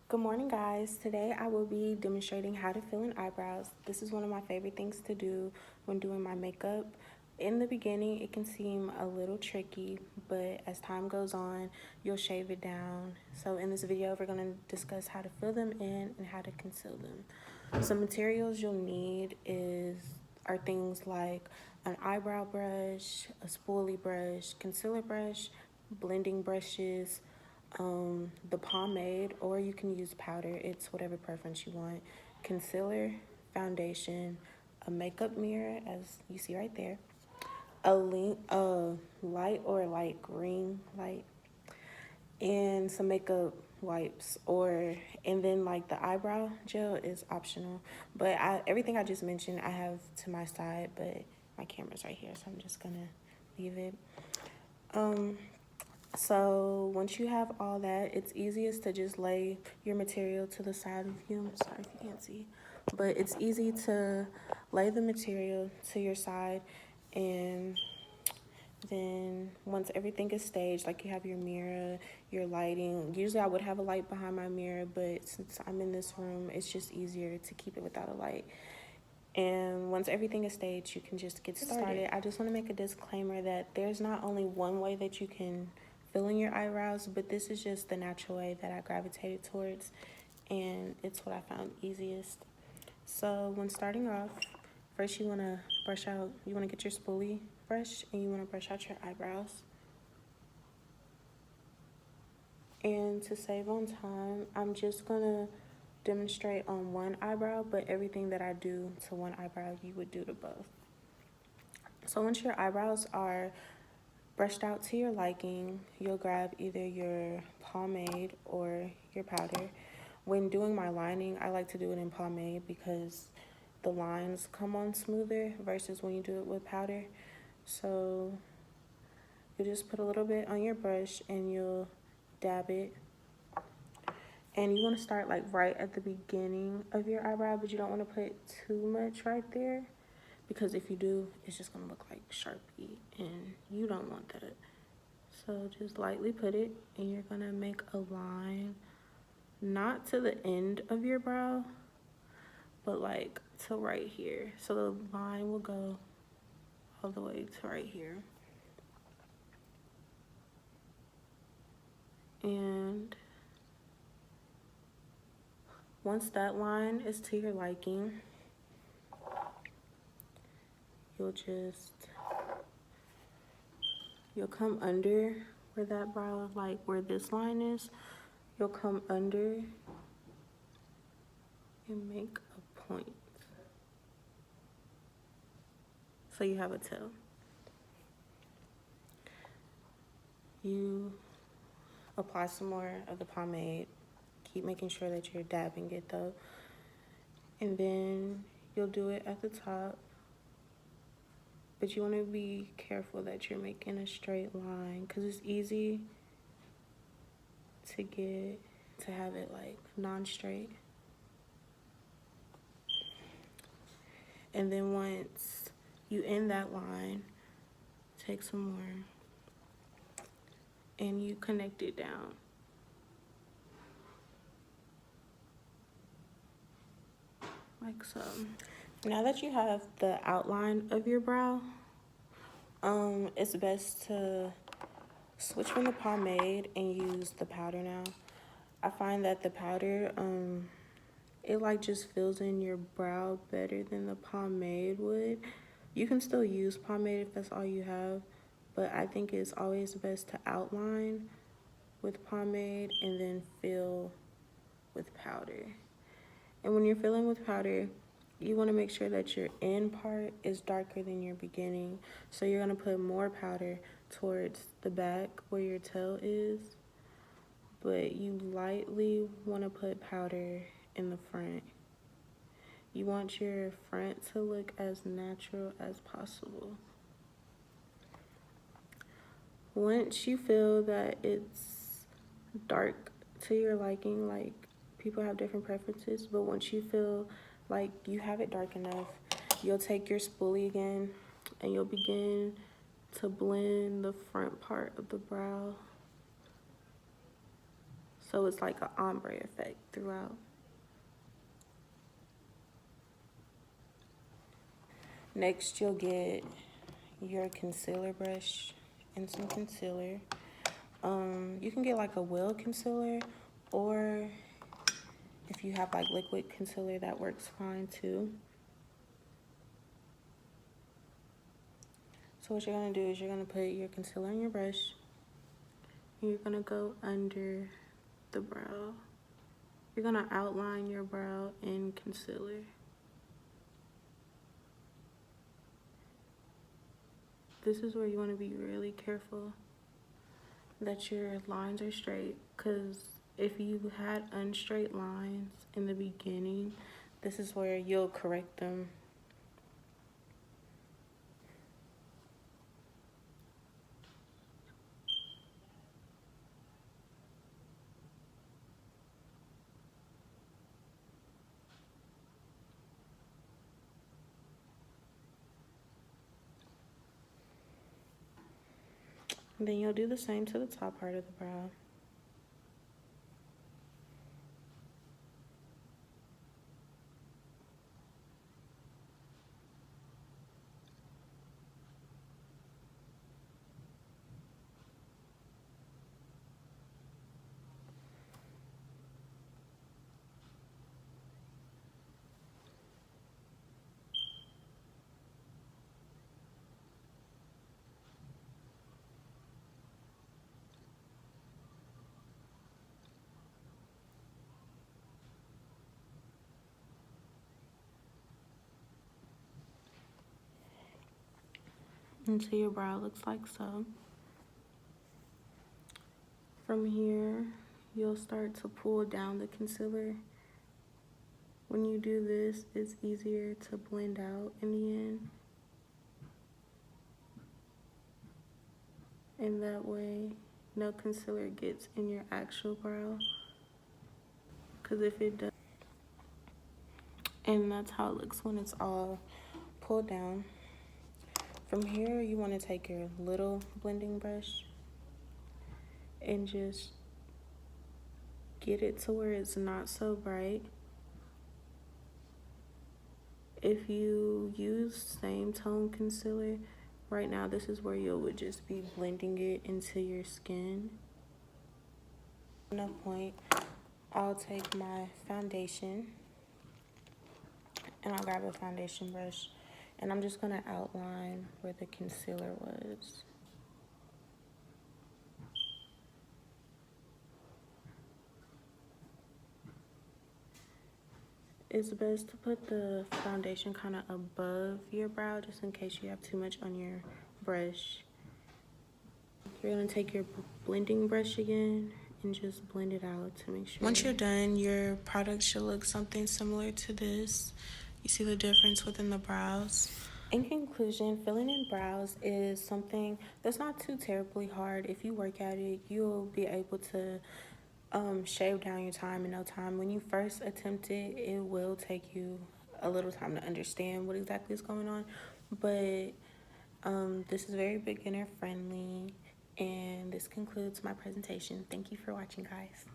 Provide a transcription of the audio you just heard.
Good morning, guys. Today I will be demonstrating how to fill in eyebrows. This is one of my favorite things to do when doing my makeup. In the beginning, it can seem a little tricky, but as time goes on, you'll shave it down. So in this video, we're going to discuss how to fill them in and how to conceal them. Some materials you'll need are things like an eyebrow brush, a spoolie brush, concealer brush, blending brushes, the pomade, or you can use powder. It's whatever preference you want. Concealer, foundation, a makeup mirror, as you see right there, a light or light green light, and some makeup wipes, and then like the eyebrow gel is optional. But everything I just mentioned I have to my side, but my camera's right here, so I'm just gonna leave it. So once you have all that, it's easiest to just lay your material to the side of you. I'm sorry if you can't see, but it's easy to lay the material to your side, and then once everything is staged, like you have your mirror, your lighting. Usually I would have a light behind my mirror, but since I'm in this room, it's just easier to keep it without a light. And once everything is staged, you can just get started. I just want to make a disclaimer that there's not only one way that you can fill in your eyebrows, but this is just the natural way that I gravitated towards, and it's what I found easiest. So when starting off, first you want to get your spoolie brush, and you want to brush out your eyebrows. And to save on time, I'm just going to demonstrate on one eyebrow, but everything that I do to one eyebrow, you would do to both. So once your eyebrows are brushed out to your liking, you'll grab either your pomade or your powder. When doing my lining, I like to do it in pomade because the lines come on smoother versus when you do it with powder. So you just put a little bit on your brush and you'll dab it. And you want to start like right at the beginning of your eyebrow, but you don't want to put too much right there, because if you do, it's just going to look like Sharpie, and you don't want that. So just lightly put it, and you're going to make a line, not to the end of your brow, but like to right here. So the line will go all the way to right here. And once that line is to your liking, you'll come under where that brow, like where this line is, you'll come under and make a point. So you have a tail. You apply some more of the pomade. Keep making sure that you're dabbing it though. And then you'll do it at the top. But you want to be careful that you're making a straight line, because it's easy to have it like non-straight. And then once you end that line, take some more and you connect it down. Like so. Now that you have the outline of your brow, it's best to switch from the pomade and use the powder now. I find that the powder, it like just fills in your brow better than the pomade would. You can still use pomade if that's all you have, but I think it's always best to outline with pomade and then fill with powder. And when you're filling with powder, you want to make sure that your end part is darker than your beginning. So you're going to put more powder towards the back where your tail is, but you lightly want to put powder in the front. You want your front to look as natural as possible. Once you feel that it's dark to your liking, like people have different preferences, but once you feel like you have it dark enough, you'll take your spoolie again and you'll begin to blend the front part of the brow. So it's like an ombre effect throughout. Next, you'll get your concealer brush and some concealer. You can get like a well concealer, or if you have like liquid concealer, that works fine too. So what you're gonna do is you're gonna put your concealer in your brush, and you're gonna go under the brow. You're gonna outline your brow in concealer. This is where you want to be really careful that your lines are straight, because if you had unstraight lines in the beginning, this is where you'll correct them. And then you'll do the same to the top part of the brow. Until your brow looks like so. From here, you'll start to pull down the concealer. When you do this, it's easier to blend out in the end. And that way, no concealer gets in your actual brow. Because if it does, and that's how it looks when it's all pulled down. From here, you want to take your little blending brush and just get it to where it's not so bright. If you use same tone concealer, right now this is where you would just be blending it into your skin. At that point, I'll take my foundation and I'll grab a foundation brush, and I'm just gonna outline where the concealer was. It's best to put the foundation kind of above your brow, just in case you have too much on your brush. You're gonna take your blending brush again and just blend it out to make sure. Once you're done, your product should look something similar to this. You see the difference within the brows. In conclusion, filling in brows is something that's not too terribly hard. If you work at it, you'll be able to shave down your time in no time. When you first attempt it, it will take you a little time to understand what exactly is going on. But this is very beginner friendly. And this concludes my presentation. Thank you for watching, guys.